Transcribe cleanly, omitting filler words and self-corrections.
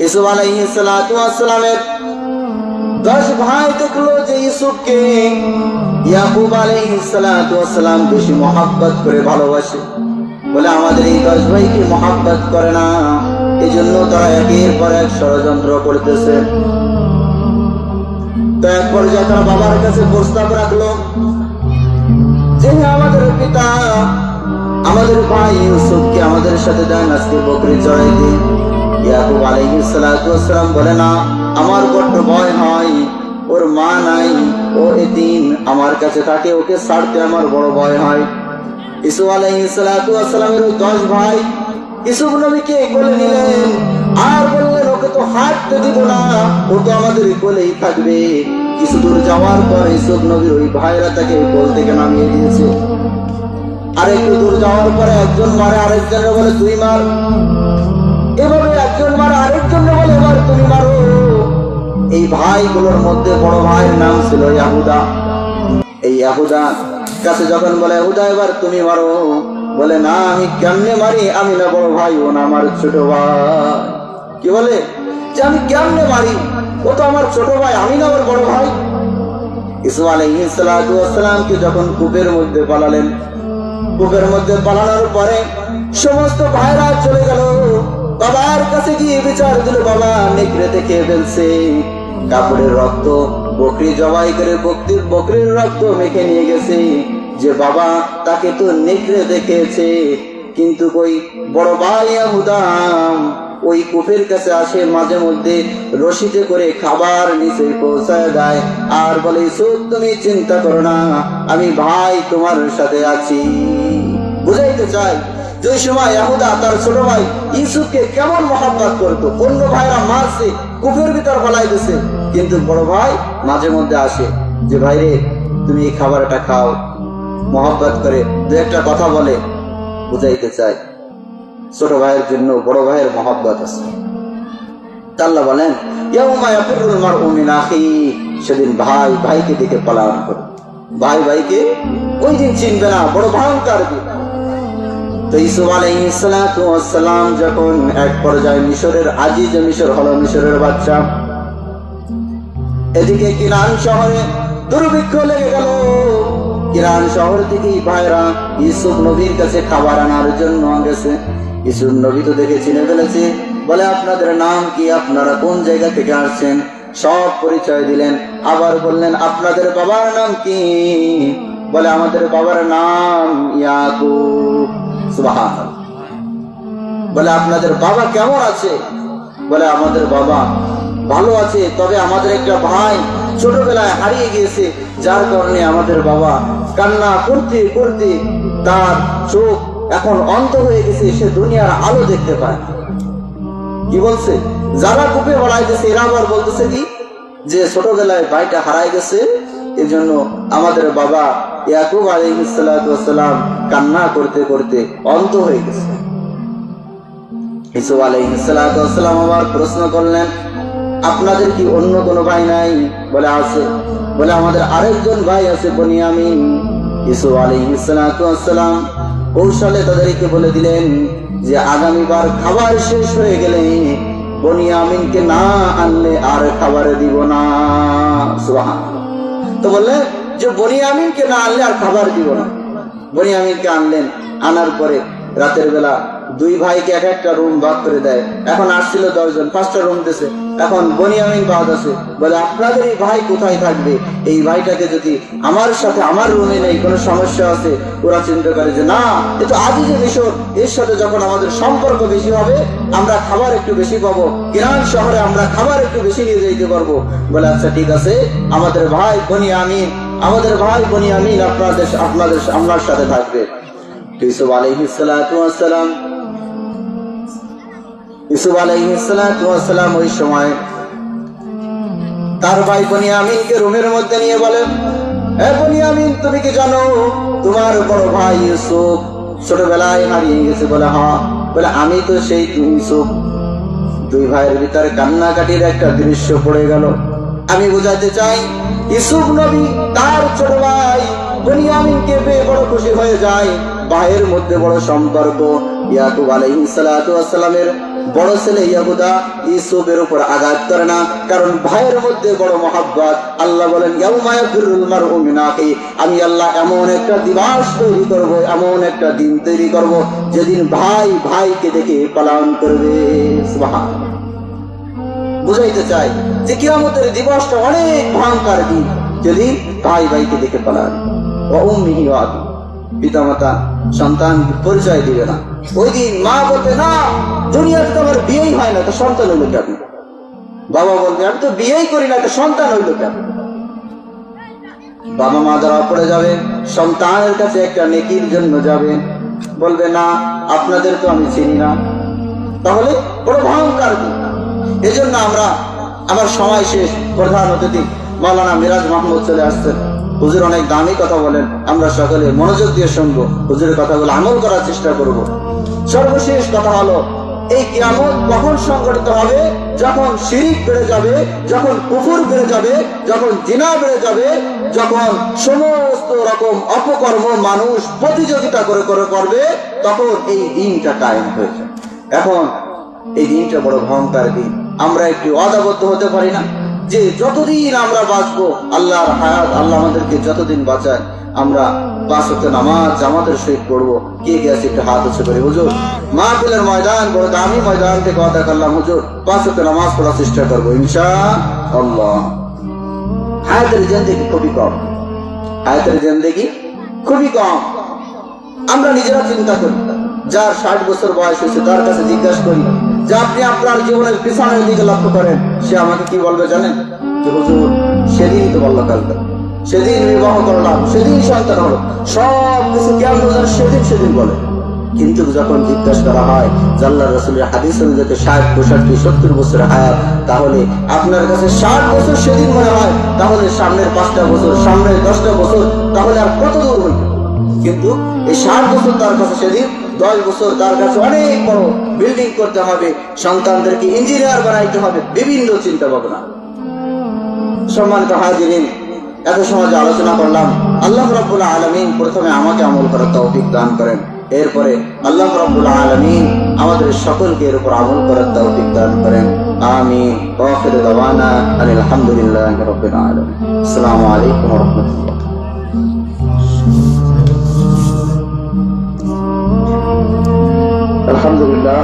ইউসুফ আলাইহিস সালাতু ওয়াস সালামের 10 ভাই দেখলো যে ইউসুফকে ইয়াকুব আলাইহিস সালাতু ওয়াস সালাম বেশি মহব্বত করে ভালোবাসে, বলে আমাদের এই 10 ভাইকে মহব্বত করে না, এজন্য তারা একের পর এক ষড়যন্ত্র করতেছে। তো এক পর্যায়ে তারা বাবার কাছে প্রস্তাব রাখলো যে আমাদের পিতা, আমাদের ভাই ইউসুফকে আমাদের সাথে দেন, আজকে বকরি চড়াই দিন। ইয়াকুব আলাইহিস সালাতু ওয়াস সালাম বলে না, আমার বড্ড ভয় হয়, ওর মা নাই, ও এতিম, আমার কাছে থাকে, ওকে ছাড়তে আমার বড় ভয় হয়। ইউসুফ আলাইহিস সালাতু ওয়াস সালামের 10 ভাই ইউসুফ নবীকে কোলে নিলেন আর বললেন ওকে তো হাঁটতে দিব না, ও তো আমাদের কোলেই থাকবে। কিছু দূর যাওয়ার পর ইউসুফ নবীর ওই ভাইরা তাকে কোল থেকে নামিয়ে দিয়েছে। আর একটু দূর যাওয়ার পরে একজন মারে আরেকজনের বলে তুই মার, এভাবে একজন মারে আরেকজন বলে এবার তুমি মারো। এই ভাইগুলোর মধ্যে বড় ভাইয়ের নাম ছিল ইয়াহুদা। এই ইয়াহুদা কাছে যখন বলে ইয়াহুদা এবার তুমি মারো, বলে না আমি কেমনে মারি, আমি না বড় ভাই, ও না আমার ছোট ভাই। কি বলে যে আমি কেমনে মারি, ও তো আমার ছোট ভাই, আমি না ওর বড় ভাই। ইউসুফ আলাইহিস সালাতু ওয়াস সালামকে যখন কূপের মধ্যে পালালেন, কূপের মধ্যে পালানোর পরে সমস্ত ভাইরা চলে গেল, বাবার কাছে গিয়ে বিচার দিল, বাবা নেকড়েতে খেয়ে ফেলছে, কাপড়ের রক্ত বকরি জবাই করে বকরির রক্ত মেখে নিয়ে গেছে, যে বাবা তাকে তো নেকড়ে দেখেছে। কিন্তু কই বড় ভাই ইয়াহুদা ওই কূপের কাছে আসে, মাঝে মধ্যে রশিতে করে খাবার নিচে পৌঁছায় দেয় আর বলে ইউসুফ তুমি চিন্তা করো না, আমি ভাই তোমার সাথে আছি। বুঝাইতে চাই যে ওই সময় ইয়াহুদা তার ছোট ভাই ইউসুফকে কেমন মহব্বত করতো, অন্য ভাইরা মারছে, কূপের ভিতর ফেলাই দিছে, কিন্তু বড় ভাই মাঝে মধ্যে আসে যে ভাই রে তুমি এই খাবারটা খাও, মহব্বত করে দু একটা কথা বলে। বুঝাইতে চাই ছোট ভাইয়ের জন্য বড় ভাইয়ের মহব্বত আছে। আল্লাহ বলেন ইয়াউমা ইয়াফিরুল মারউ মিন আখিহি, সেদিন ভাই ভাইকে দেখে পলায়ন করে, ভাই ভাইকে ওই দিন চিনবে না, বড় ভয়ঙ্কর দিন। তো ইউসুফ আলাইহিস সালাতু ওয়াস সালাম যখন এক পর্যায়ে মিশরের আজিজ, মিশর হলো মিশরের বাদশা, এদিকে কিনান শহরে দুর্ভিক্ষ লেগে গেল। কিনান শহর থেকে ভাইরা ইউসুফ নবীর কাছে খাবার আনার জন্য গেছে। ইউসুফ নবী তো দেখে চিনে ফেলেছে, বলে আপনাদের নাম কি, আপনারা কোন জায়গা থেকে আসছেন, সব পরিচয় দিলেন। আবার বললেন আপনাদের বাবার নাম কি, বলে আমাদের বাবার নাম ইয়াকুব। সুবহানাল্লাহ। বলে আপনাদের বাবা কেমন আছে, বলে আমাদের বাবা ভালো আছে, তবে আমাদের একটা ভাই ছোটবেলায় হারিয়ে গিয়েছে, যার কারণে আমাদের বাবা কান্না করতে করতে তার চোখ এখন অন্ধ হয়ে গেছে, সে দুনিয়ার আলো দেখতে পায়। কি বলছে যারা কূপে বলাইতেছে, এরা আবার বলতেছে কি যে ছোটবেলায় ভাইটা হারাই গেছে, এজন্য আমাদের বাবা ইয়াকুব আলাইহিস সালাতু ওয়াস সালাম কান্না করতে করতে অন্ধ হয়ে গেছে। ইউসুফ আলাইহিস সালাতু ওয়াস সালাম আবার প্রশ্ন করলেন আপনাদের কি অন্য কোনো ভাই নাই, বলে আছে, বলে আমাদের আরেকজন ভাই আছে বনিয়ামিন। ইউসুফ আলাইহিস সালাতু ওয়াস সালাম কৌশলে তাদেরকে বলে দিলেন যে আগামীবার খাবার শেষ হয়ে গেলে বনিয়ামিনকে না আনলে আর খাবার দিব না। সুবহানাল্লাহ। তো বললেন যে বনিয়ামিনকে না আনলে আর খাবার দিব না। বনিয়ামিনকে আনলেন, আনার পরে রাতের বেলা দুই ভাইকে এক একটা রুম ভাগ করে দেয়। এখন আসছিল 10 জন, 5টা রুম দিয়েছে। এখন বনিয়ামিন বাদ আছে, বলে আপনাদের এই ভাই কোথায় থাকবে, এই ভাইটাকে যদি আমার সাথে আমার রুমে নেই, কোনো সমস্যা আছে। ওরা চিন্তা করে যে না, এ তো আজিজে মিশর, এর সাথে যখন আমাদের সম্পর্ক বেশি হবে আমরা খাবার একটু বেশি পাবো, কিরান শহরে আমরা খাবার একটু বেশি নিয়ে যেতে পারবো। বলে আচ্ছা ঠিক আছে, আমাদের ভাই বনিয়ামিন আপনার সাথে থাকবে। ইউসুফ আলাইহিস সালাতু ওয়াস সালাম ওই সময় তার ভাই বনিয়ামিনকে রুমের মধ্যে নিয়ে বলেন এ বনিয়ামিন তুমি কি জানো তোমার বড় ভাই ইউসুফ ছোটবেলায় হারিয়ে গেছে? বলে হ্যাঁ। বলে আমি তো সেই ইউসুফ। দুই ভাইয়ের ভিতরে কান্নাকাটির একটা দৃশ্য পড়ে গেল। আমি বোঝাতে চাই ইউসুফ নবী তার ছোট ভাই বনিয়ামিনকে পেয়ে বড় খুশি হয়ে যায়। ভাইয়ের মধ্যে বড় সম্পর্ক। ইয়াকুব আলাইহিস সালাতু ওয়াস সালামের বড় ছেলে ইয়াহুদা ইউসুফের উপর আঘাত করে না, কারণ ভাইয়ের মধ্যে বড় মহব্বত। আল্লাহ বলেন ইয়াউমা ইয়াফিরুল মারউ মিন আখিহি, আমি আল্লাহ এমন একটা দিবস তৈরি করব, এমন একটা দিন তৈরি করব যেদিন ভাই ভাইকে দেখে পলায়ন করবে। সুবহানাল্লাহ। বুঝাইতে চাই যে কিয়ামতের দিবসটা অনেক ভয়ঙ্কর দিন, যেদিন ভাই ভাইকে দেখে পলায়ন। ওয়া উম্মিহি ওয়া আবি, পিতামাতা সন্তান পরিচয় দিবে না। ওই দিন মা বলবে না দুনিয়াতে তো আমার বিয়েই হয় না, তো সন্তান হইল কেন? বাবা বলবে আমি তো বিয়েই করি না, তো সন্তান হইল কেন? বাবা মা ধরা পড়ে যাবে, সন্তানের কাছে একটা নেকির জন্য যাবে, বলবে না আপনাদের তো আমি চিনি না। তাহলে বড় ভয়ঙ্কর দিন। এজন্য আমরা, আমার সময় শেষ, প্রধান অতিথি মাওলানা মিরাজ মাহমুদ চলে আসছেন। হুজুর অনেক দামি কথা বলেন, আমরা সকলে মনোযোগ দিয়ে শুনবো, হুজুরের কথাগুলো আমল করার চেষ্টা করব। সর্বশেষ কথা হলো, এই কিয়ামত কখন সংঘটিত হবে? যখন শিরিক বেড়ে যাবে, যখন কুফর বেড়ে যাবে, যখন জিনা বেড়ে যাবে, যখন সমস্ত রকম অপকর্ম মানুষ প্রতিযোগিতা করে করে করবে, তখন এই দিনটা কায়েম হয়ে যায়। এখন এই দিনটা বড় ভয়ঙ্কর দিন। আমরা একটু ওয়াদাবদ্ধ হতে পারি না যে যতদিন আমরা বাঁচবো, আল্লাহর হায়াত, আল্লাহ আমাদেরকে যতদিন বাঁচায়, আমরা 5 ওয়াক্ত নামাজ জামাতের সহিত পড়বো। কে কে আছে একটু হাত উঁচু করে? হুজুর মাহফিলের ময়দান, বড় দামি ময়দান থেকে ওয়াদা করলাম হুজুর 5 ওয়াক্ত নামাজ পড়ার চেষ্টা করবো ইনশাআল্লাহ। হায়াতের জিন্দেগি খুবই কম, হায়াতের জিন্দেগি খুবই কম। আমরা নিজেরা চিন্তা করি, যার 60 বছর বয়স হয়েছে তার কাছে জিজ্ঞাসা করি যে আপনি আপনার জীবনের পিছনের দিকে লক্ষ্য করেন, সে আমাকে কি বলবে জানেন? যে হুজুর সেদিনই তো বললো, কালকে সেদিন বিবাহ করলাম, সেদিন সন্তান হলো, সব কিছু কেমন সেদিন সেদিন বলে। কিন্তু যখন জিজ্ঞাসা করা হয় আল্লাহর রাসূলের হাদিস অনুযায়ী 60, 65, 70 বছর হায়াত, তাহলে আপনার কাছে 60 বছর সেদিন মনে হয়, তাহলে সামনের 5টা বছর, সামনের 10টা বছর, তাহলে আর কত দূর হইল? কিন্তু এই 60 বছর তার কাছে সেদিন, 10 বছর তার কাছে অনেক বড় বিল্ডিং করতে হবে, সন্তানদেরকে ইঞ্জিনিয়ার বানাইতে হবে, বিভিন্ন চিন্তা ভাবনা। সম্মানিত হাজিরিন, এত সময় আলোচনা করলাম, আল্লাহ রাব্বুল আলামিন প্রথমে আমাকে আমল করার তৌফিক দান করেন, এরপরে আল্লাহ রাব্বুল আলামিন আমাদের সকলকে এর উপর আমল করার তৌফিক দান করেন। আমিন। ওয়া আখিরু দাওয়ানা আলহামদুলিল্লাহি রাব্বিল আলামিন। আসসালামু আলাইকুম ওয়া রাহমাতুল্লাহ। আলহামদুলিল্লাহ।